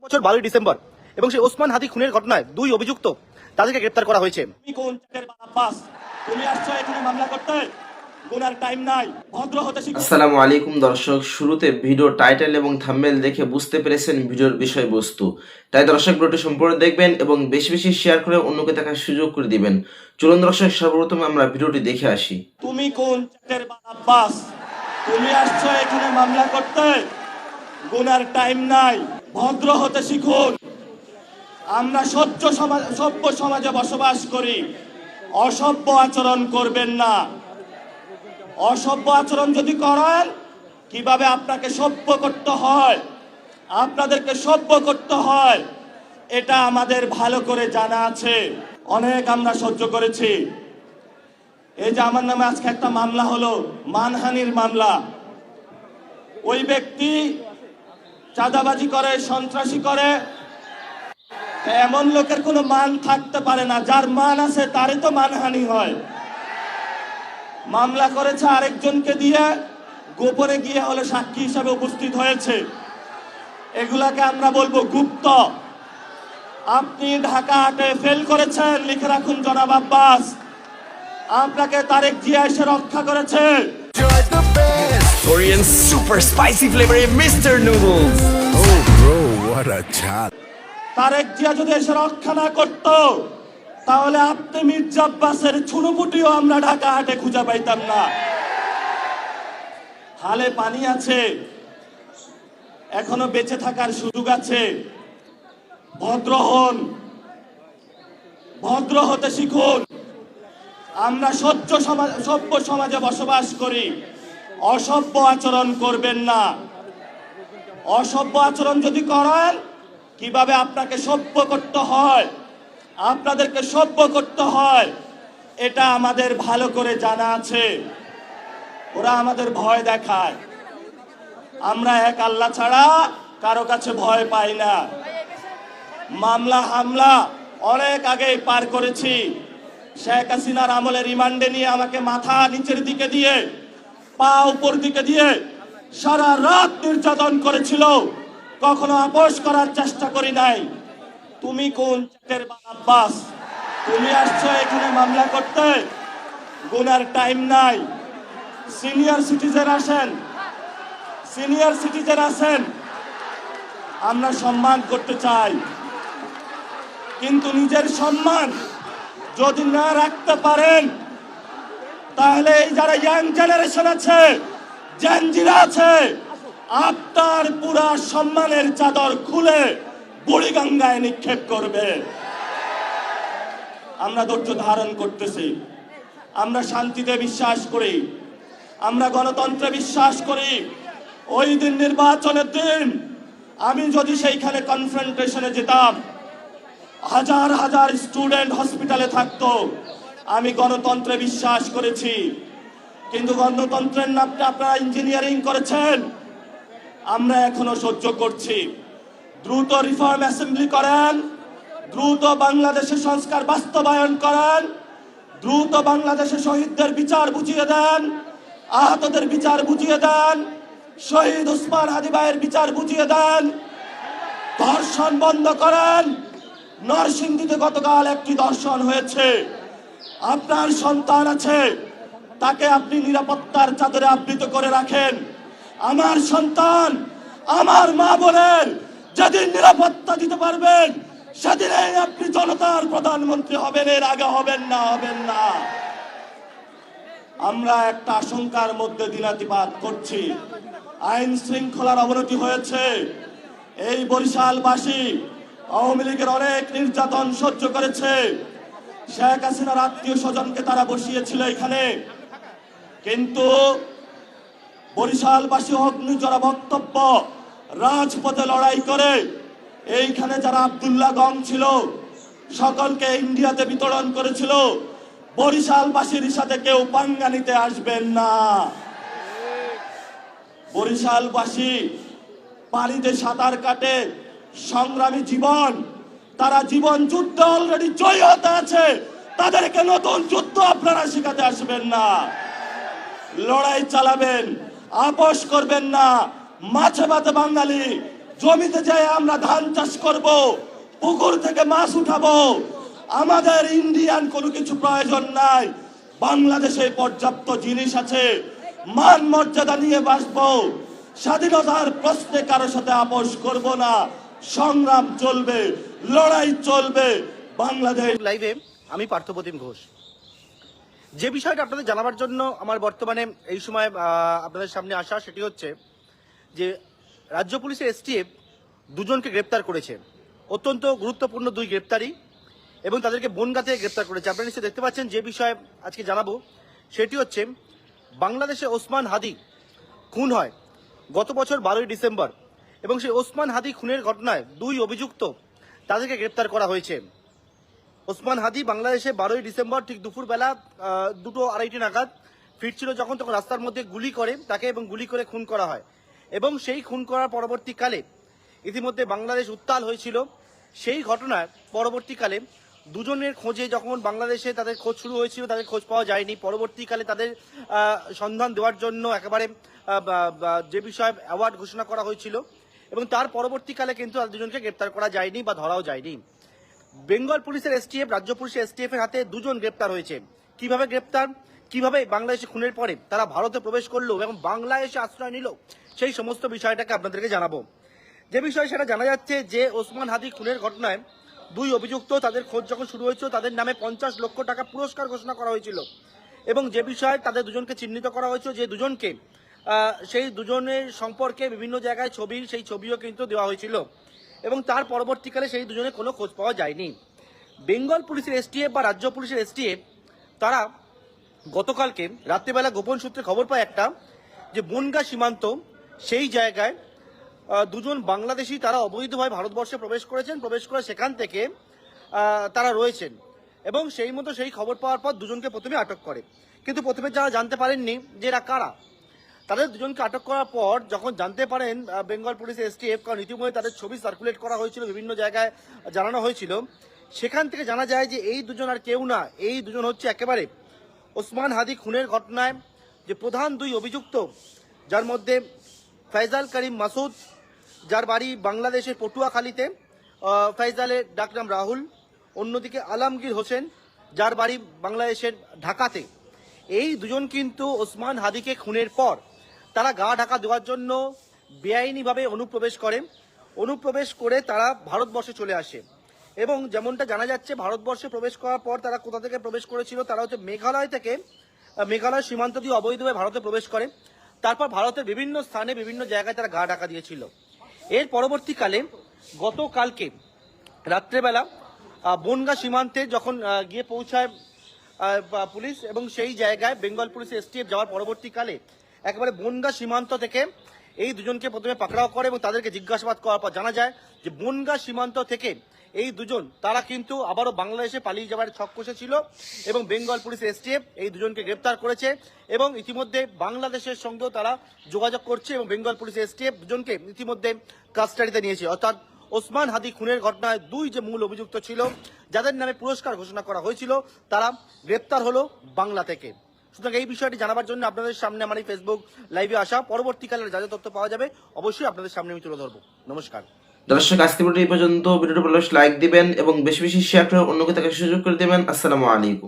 বছর 12 ডিসেম্বর এবং সেই ওসমান হাদি খুনের ঘটনায় দুই অভিযুক্ত তাদেরকে গ্রেফতার করা হয়েছে। তুমি কোন চাকের বাপাস? তুমি আসছো এখানে মামলা করতে, গুনার টাইম নাই, ভদ্র হতে শিখো। আসসালামু আলাইকুম দর্শক, শুরুতে ভিডিও টাইটেল এবং থাম্বনেল দেখে বুঝতে পেরেছেন ভিডিওর বিষয়বস্তু। তাই দর্শক ভিডিওটি সম্পূর্ণ দেখবেন এবং বেশি বেশি শেয়ার করে অন্যকে দেখার সুযোগ করে দিবেন। চলুন দর্শক, সর্বপ্রথম আমরা ভিডিওটি দেখে আসি। তুমি কোন চাকের বাপাস? তুমি আসছো এখানে মামলা করতে, গুনার টাইম নাই, ভদ্র হতে শিখুন। আমরা সভ্য সমাজে বসবাস করি, অসভ্য আচরণ করবেন না। অসভ্য আচরণ যদি করেন, কিভাবে আপনাকে সভ্য করতে হয়, আপনাদেরকে সভ্য করতে হয়, এটা আমাদের ভালো করে জানা আছে। অনেক আমরা সহ্য করেছি। এই যে আমার নামে আজকে একটা মামলা হলো, মানহানির মামলা। ওই ব্যক্তি চাঁদাবাজি করে, সন্ত্রাসী করে। এমন লোকের কোনো মান থাকতে পারে না, যার মান আছে তারই তো মানহানি হয়। মামলা করেছে আরেকজনকে দিয়ে, গোপনে গিয়ে হলে সাক্ষী হিসাবে উপস্থিত হয়েছে। এগুলাকে আমরা বলবো গুপ্ত। আপনি ঢাকা হাটে ফেল করেছেন, লিখে রাখুন জনাব আব্বাস। আপনাকে তারেক জিয়া এসে রক্ষা করেছে। Korean super spicy flavor in Mr. Noodles. Oh bro, what a chat. Tarique Zia যদি এসে রক্ষা না করত, তাহলে আপনি মির্জা আব্বাসের ছুনোপুটিও আমরা ঢাকা হাটে খুঁজে পাইতাম না। হালে পানি আছে, এখনো বেঁচে থাকার সুযোগ আছে। ভদ্র হন, ভদ্র হতে শিখুন। আমরা সভ্য সমাজে বসবাস করি, অসভ্য আচরণ করবেন না। অসভ্য আচরণ যদি করেন, কিভাবে আপনাকে সভ্য করতে হয়, আপনাদেরকে সভ্য করতে হয়, এটা আমাদের ভালো করে জানা আছে। ওরা আমাদের ভয় দেখায়। আমরা এক আল্লাহ ছাড়া কারো কাছে ভয় পাই না। মামলা হামলা অনেক আগেই পার করেছি। শেখ হাসিনার আমলে রিমান্ডে নিয়ে আমাকে মাথা নিচের দিকে দিয়ে, পা উপর দিকে দিয়ে সারা রাত নির্যাতন করেছিল। কখনো আপোষ করার চেষ্টা করি নাই। তুমি কোন চাকের আব্বাস? তুমি আসছো এখানে মামলা করতে, গুনার টাইম নাই। সিনিয়র সিটিজেন আসেন, সিনিয়র সিটিজেন আসেন। আমরা সম্মান করতে চাই, কিন্তু নিজের সম্মান যদি না রাখতে পারেন, তাহলে এই যারা ইয়াং জেনারেশন আছে, জেনজিরা আছে, আপনার পুরা সম্মানের চাদর খুলে বুড়িগঙ্গায় নিক্ষেপ করবে। আমরা ধৈর্য ধারণ করতেছি। আমরা শান্তিতে বিশ্বাস করি, আমরা গণতন্ত্রে বিশ্বাস করি। ওই দিন নির্বাচনের দিন আমি যদি সেইখানে কনফ্রন্টেশনে যেতাম, হাজার হাজার স্টুডেন্ট হসপিটালে থাকতো। আমি গণতন্ত্রে বিশ্বাস করেছি, কিন্তু গণতন্ত্রের নামটা আপনারা ইঞ্জিনিয়ারিং করেছেন। আমরা এখনো সহ্য করছি। দ্রুত রিফর্ম অ্যাসেম্বলি করেন, দ্রুত বাংলাদেশের সংস্কার বাস্তবায়ন করেন, দ্রুত বাংলাদেশের শহীদদের বিচার বুঝিয়ে দেন, আহতদের বিচার বুঝিয়ে দেন, শহীদ ওসমান হাদি ভাইয়ের বিচার বুঝিয়ে দেন, ধর্ষণ বন্ধ করেন। নরসিংদীতে গতকাল একটি ধর্ষণ হয়েছে। আপনার সন্তান আছে, তাকে আপনি নিরাপত্তার চাদরে আবৃত করে রাখেন। আমার সন্তান, আমার মা বোনের যেদিন নিরাপত্তা দিতে পারবেন, সেদিনই আপনি জনতার প্রধানমন্ত্রী হবেন, এর আগে হবেন না, হবেন না। আমরা একটা আশঙ্কার মধ্যে দিনাতিপাত করছি। আইন শৃঙ্খলার অবনতি হয়েছে। এই বরিশালবাসী আওয়ামী লীগের অনেক নির্যাতন সহ্য করেছে। শেখ হাসিনার আত্মীয় স্বজনকে তারা বসিয়েছিল এখানে, কিন্তু বরিশালবাসী অগ্নিজরা বক্তব্য, রাজপথে লড়াই করে এইখানে যারা আব্দুল্লাহ গং ছিল সকলকে ইন্ডিয়াতে বিতরণ করেছিল। বরিশালবাসীর সাথে কেউ পাঙ্গা নিতে আসবেন না। বরিশালবাসী পানিতে সাঁতার কাটে, সংগ্রামী জীবন, তারা জীবন যুদ্ধ অলরেডি জয় হতে আছে। তাদেরকে নতুন যুদ্ধ আপনারা শেখাতে আসবেন না। লড়াই চালাবেন, আপোষ করবেন না। মাছে ভাতে বাঙালি, জমিতে যায় আমরা ধান চাষ করব, পুকুর থেকে মাছ উঠাবো। আমাদের ইন্ডিয়ান কোনো কিছু প্রয়োজন নাই। বাংলাদেশে পর্যাপ্ত জিনিস আছে, মান মর্যাদা নিয়ে বাঁচবো। স্বাধীনতার প্রশ্নে কারোর সাথে আপোষ করব না। সংগ্রাম চলবে, লড়াই চলবে। বাংলাদেশ লাইভে আমি পার্থপ্রতিম ঘোষ। যে বিষয়টা আপনাদের জানাবার জন্য আমার বর্তমানে এই সময় আপনাদের সামনে আসা, সেটি হচ্ছে যে রাজ্য পুলিশের এসটিএফ দুজনকে গ্রেপ্তার করেছে। অত্যন্ত গুরুত্বপূর্ণ দুই গ্রেপ্তারি, এবং তাদেরকে বনগাঁ থেকে গ্রেপ্তার করেছে। আপনারা নিশ্চয়ই দেখতে পাচ্ছেন। যে বিষয়ে আজকে জানাবো সেটি হচ্ছে বাংলাদেশে ওসমান হাদি খুন হয় গত বছর 12ই ডিসেম্বর, এবং সেই ওসমান হাদি খুনের ঘটনায় দুই অভিযুক্ত তাদেরকে গ্রেপ্তার করা হয়েছে। ওসমান হাদি বাংলাদেশে 12ই ডিসেম্বর ঠিক দুপুরবেলা 2:30 নাগাদ ফিরছিল যখন, তখন রাস্তার মধ্যে গুলি করে তাকে এবং গুলি করে খুন করা হয়। এবং সেই খুন করার পরবর্তীকালে ইতিমধ্যে বাংলাদেশ উত্তাল হয়েছিল। সেই ঘটনার পরবর্তীকালে দুজনের খোঁজে যখন বাংলাদেশে তাদের খোঁজ শুরু হয়েছিল, তাদের খোঁজ পাওয়া যায়নি। পরবর্তীকালে তাদের সন্ধান দেওয়ার জন্য একেবারে যে বিষয়ে অ্যাওয়ার্ড ঘোষণা করা হয়েছিল, এবং তার পরবর্তীকালে কিন্তু তাদের দুজনকে গ্রেপ্তার করা যায়নি বা ধরাও যায়নি। বেঙ্গল পুলিশের এসটিএফ, রাজ্য পুলিশের এসটিএফ এর হাতে দুজন গ্রেপ্তার হয়েছে। কিভাবে গ্রেপ্তার, কিভাবে বাংলাদেশে খুনের পরে তারা ভারতে প্রবেশ করলো এবং বাংলাদেশে আশ্রয় নিল, সেই সমস্ত বিষয়টাকে আপনাদেরকে জানাবো। যে বিষয় সেটা জানা যাচ্ছে যে ওসমান হাদি খুনের ঘটনায় দুই অভিযুক্ত, তাদের খোঁজ যখন শুরু হয়েছিল তাদের নামে 50 লক্ষ টাকা পুরস্কার ঘোষণা করা হয়েছিল, এবং যে বিষয়ে তাদের দুজনকে চিহ্নিত করা হয়েছিল, যে দুজনকে সেই দুজনের সম্পর্কে বিভিন্ন জায়গায় ছবি, সেই ছবিও কিন্তু দেওয়া হয়েছিল, এবং তার পরবর্তীকালে সেই দুজনের কোনো খোঁজ পাওয়া যায়নি। বেঙ্গল পুলিশের এসটিএফ বা রাজ্য পুলিশের এসটিএফ তারা গতকালকে রাত্রিবেলা গোপন সূত্রে খবর পায় একটা, যে বনগাঁ সীমান্ত সেই জায়গায় দুজন বাংলাদেশি তারা অবৈধভাবে ভারতবর্ষে প্রবেশ করেছেন, প্রবেশ করে সেখান থেকে তারা রয়েছেন, এবং সেই মতো সেই খবর পাওয়ার পর দুজনকে প্রথমে আটক করে। কিন্তু প্রথমে যারা জানতে পারেননি যে এরা কারা, তাদের দুজনকে আটক করার পর যখন জানতে পারেন বেঙ্গল পুলিশের এসটিএফ, কারণ ইতিমধ্যে তাদের ছবি সার্কুলেট করা হয়েছিল, বিভিন্ন জায়গায় জানানো হয়েছিল, সেখান থেকে জানা যায় যে এই দুজন আর কেউ না, এই দুজন হচ্ছে একেবারে ওসমান হাদি খুনের ঘটনায় যে প্রধান দুই অভিযুক্ত, যার মধ্যে ফয়জাল করিম মাসুদ, যার বাড়ি বাংলাদেশের পটুয়াখালীতে, ফয়জালের ডাকনাম রাহুল, অন্যদিকে আলমগীর হোসেন, যার বাড়ি বাংলাদেশের ঢাকাতে। এই দুজন কিন্তু ওসমান হাদিকে খুনের পর তারা গা ঢাকা দেওয়ার জন্য বেআইনিভাবে অনুপ্রবেশ করে তারা ভারতবর্ষে চলে আসে। এবং যেমনটা জানা যাচ্ছে, ভারতবর্ষে প্রবেশ করার পর তারা কোথা থেকে প্রবেশ করেছিল, তারা হচ্ছে মেঘালয় থেকে, মেঘালয় সীমান্ত দিয়ে অবৈধভাবে ভারতে প্রবেশ করে। তারপর ভারতের বিভিন্ন স্থানে বিভিন্ন জায়গায় তারা গা ঢাকা দিয়েছিল। এর পরবর্তীকালে গতকালকে রাত্রেবেলা বনগাঁ সীমান্তে যখন গিয়ে পৌঁছায় পুলিশ, এবং সেই জায়গায় বেঙ্গল পুলিশের এসটিএফ যাওয়ার পরবর্তীকালে একেবারে বনগাঁ সীমান্ত থেকে এই দুজনকে প্রথমে পাকড়াও করে, এবং তাদেরকে জিজ্ঞাসাবাদ করার পর জানা যায় যে বনগাঁ সীমান্ত থেকে এই দুজন তারা কিন্তু আবারও বাংলাদেশে পালিয়ে যাওয়ার ছক কষেছিল, এবং বেঙ্গল পুলিশের এসটিএফ এই দুজনকে গ্রেপ্তার করেছে, এবং ইতিমধ্যে বাংলাদেশের সঙ্গেও তারা যোগাযোগ করছে, এবং বেঙ্গল পুলিশের এসটিএফ দুজনকে ইতিমধ্যে কাস্টাডিতে নিয়েছে। অর্থাৎ ওসমান হাদি খুনের ঘটনায় দুই যে মূল অভিযুক্ত ছিল, যাদের নামে পুরস্কার ঘোষণা করা হয়েছিল, তারা গ্রেপ্তার হলো বাংলা থেকে। সুতরাং এই বিষয়টি জানাবার জন্য আপনাদের সামনে আমার এই ফেসবুক লাইভে আসা, পরবর্তীকালে যা যা তথ্য পাওয়া যাবে অবশ্যই আপনাদের সামনে আমি তুলে ধরবো। নমস্কার দর্শক, আজকে ভিডিও এই পর্যন্ত। ভিডিওটি ভালো লাগলে লাইক দিবেন এবং বেশি বেশি শেয়ার করে অন্যকে দেখার সুযোগ করে দেবেন। আসসালামু আলাইকুম।